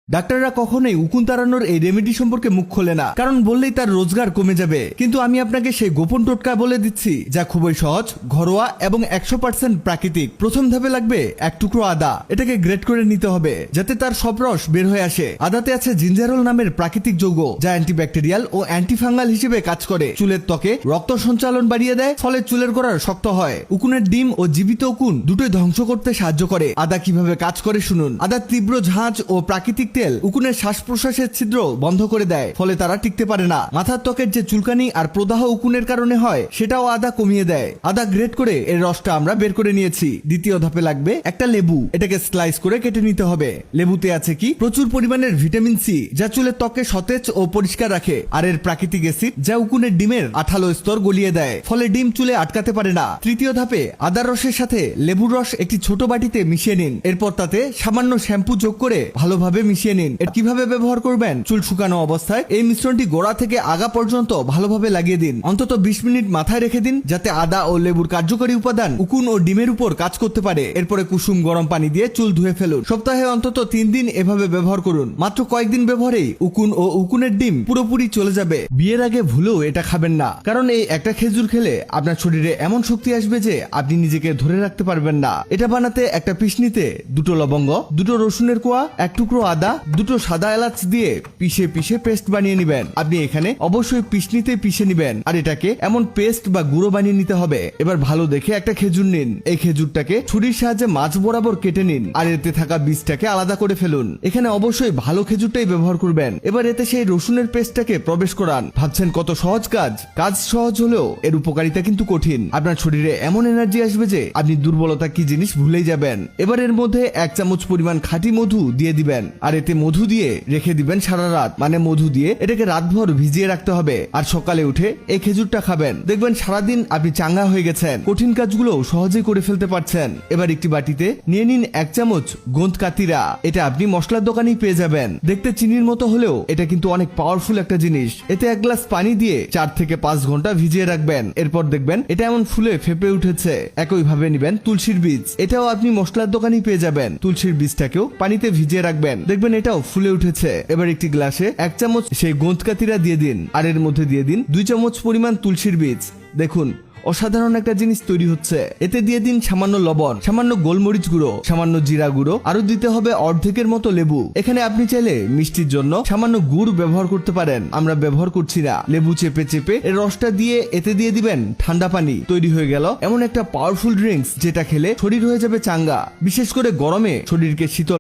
ডাক্তাররা কখনোই উকুন তাড়ানোর এই রেমেডি সম্পর্কে মুখ খোলে না, কারণ বললেই তার রোজগার কমে যাবে। কিন্তু আমি আপনাকে সেই গোপন টোটকা বলে দিচ্ছি, যা খুবই সহজ, ঘরোয়া এবং 100% প্রাকৃতিক। প্রথম ধাপে লাগবে এক টুকরো আদা। এটাকে গ্রেট করে নিতে হবে যাতে তার সব রস বের হয়ে আসে। আদাতে আছে জিঞ্জারল নামের প্রাকৃতিক যৌগ, যা অ্যান্টিব্যাকটেরিয়াল ও অ্যান্টিফাঙ্গাল হিসেবে কাজ করে। চুলের ত্বকে রক্ত সঞ্চালন বাড়িয়ে দেয়, ফলে চুলের গোড়া শক্ত হয়। উকুনের ডিম ও জীবিত উকুন দুটোই ধ্বংস করতে সাহায্য করে। আদা কিভাবে কাজ করে শুনুন। আদার তীব্র ঝাঁঝ ও প্রাকৃতিক তেল উকুনের শ্বাস প্রশ্বাসের ছিদ্র বন্ধ করে দেয়, ফলে তারা টিকতে পারে না। মাথার ত্বকের যে চুলকানি আর প্রদাহ উকুনের কারণে হয়, সেটাও আদা কমিয়ে দেয়। আদা গ্রেট করে এর রসটা আমরা বের করে নিয়েছি। দ্বিতীয় ধাপে লাগবে একটা লেবু। এটাকে স্লাইস করে কেটে নিতে হবে। লেবুতে আছে কি প্রচুর পরিমাণের ভিটামিন সি, যা চুলের ত্বককে সতেজ ও পরিষ্কার রাখে, আর এর প্রাকৃতিক অ্যাসিড, যা উকুনের ডিমের আঠালো স্তর গলিয়ে দেয়, ফলে ডিম চুলে আটকাতে পারে না। তৃতীয় ধাপে আদার রসের সাথে লেবুর রস একটি ছোট বাটিতে মিশিয়ে নিন। এরপর তাতে সামান্য শ্যাম্পু যোগ করে ভালোভাবে মিশিয়ে নিন। কিভাবে ব্যবহার করবেন? চুল শুকানো অবস্থায় এই মিশ্রণটি গোড়া থেকে আগা পর্যন্ত ভালোভাবে লাগিয়ে দিন। অন্তত 20 মিনিট মাথায় রেখে দিন, যাতে আদা ও লেবুর কার্যকরী উপাদান উকুন ও ডিমের উপর কাজ করতে পারে। এরপরে কুসুম গরম পানি দিয়ে চুল ধুয়ে ফেলুন। সপ্তাহে অন্তত 3 দিন এভাবে ব্যবহার করুন। মাত্র কয়েকদিন ব্যবহারেই উকুন ও উকুনের ডিম পুরোপুরি চলে যাবে। বিয়ের আগে ভুলেও এটা খাবেন না, কারণ এই একটা খেজুর খেলে আপনার শরীরে এমন শক্তি আসবে যে আপনি নিজেকে ধরে রাখতে পারবেন না। এটা বানাতে একটা পিষনিতে 2টো লবঙ্গ, 2টো রসুনের কোয়া, 1 টুকরো আদা, 2টো সাদা এলাচ দিয়ে পিষে পেস্ট বানিয়ে নিবেন। আপনি এখানে অবশ্যই পিষনিতে পিষে নিবেন, আর এটাকে এমন পেস্ট বা গুঁড়ো বানিয়ে নিতে হবে। এবার ভালো দেখে একটা খেজুর নিন। এই খেজুরটাকে ছুরির সাহায্যে মাঝ বরাবর কেটে নিন, আর এতে থাকা বীজটাকে আলাদা করে ফেলুন। এখানে অবশ্যই ভালো খেজুরটাই ব্যবহার করবেন। এবার এতে সেই রসুনের পেস্টটাকে প্রবেশ করান। ভাবছেন কত সহজ কাজ? কাজ সহজ হলেও এর উপকারিতা কিন্তু কঠিন। আপনার শরীরে এমন এনার্জি আসবে যে আপনি দুর্বলতা কি জিনিস ভুলেই যাবেন। এবার এর মধ্যে 1 চামচ পরিমাণ খাঁটি মধু দিয়ে দিবেন, আর এতে মধু দিয়ে রেখে দিবেন সারা রাত। মানে মধু দিয়ে এটাকে রাতভর ভিজিয়ে রাখতে হবে, আর সকালে উঠে এই খেজুরটা খাবেন। দেখবেন সারাদিন আপনি চাঙ্গা হয়ে গেছেন। কঠিন কাজগুলো সহজেই করে ফেলতে পারছেন। এবার একটি বাটিতে নিয়ে নিন 1 চামচ গোঁদ কাতিরা। এটা আপনি মশলার দোকানেই পেয়ে যাবেন। দেখতে চিনির মতো হলেও এটা কিন্তু অনেক পাওয়ারফুল একটা জিনিস। এতে 1 গ্লাস পানি দিয়ে 4 থেকে 5 ঘন্টা ভিজিয়ে রাখবেন। এরপর দেখবেন এটা এমন ফুলে ফেপে উঠেছে। একইভাবে নিবেন তুলসীর বীজ। এটাও আপনি মশলার দোকানেই পেয়ে যাবেন। তুলসীর বীজটাকেও পানিতে ভিজিয়ে রাখবেন। দেখবেন এটাও ফুলে উঠেছে। এবার একটি গ্লাসে 1 চামচ সেই গোঁদ কাতিরা দিয়ে দিন, আর এর মধ্যে দিয়ে দিন 2 চামচ পরিমাণ তুলসীর বীজ। দেখুন অসাধারণ একটা জিনিস তৈরি হচ্ছে। এতে দিয়ে দিন সামান্য লবণ, সামান্য গোলমরিচ গুঁড়ো, সামান্য জিরা গুঁড়ো, আরো দিতে হবে অর্ধেকের মতো লেবু। এখানে আপনি চাইলে মিষ্টির জন্য সামান্য গুড় ব্যবহার করতে পারেন। আমরা ব্যবহার করছি না। লেবু চেপে এর রসটা দিয়ে এতে দিয়ে দিবেন ঠান্ডা পানি। তৈরি হয়ে গেল এমন একটা পাওয়ারফুল ড্রিঙ্কস, যেটা খেলে শরীর হয়ে যাবে চাঙ্গা। বিশেষ করে গরমে শরীরকে শীতল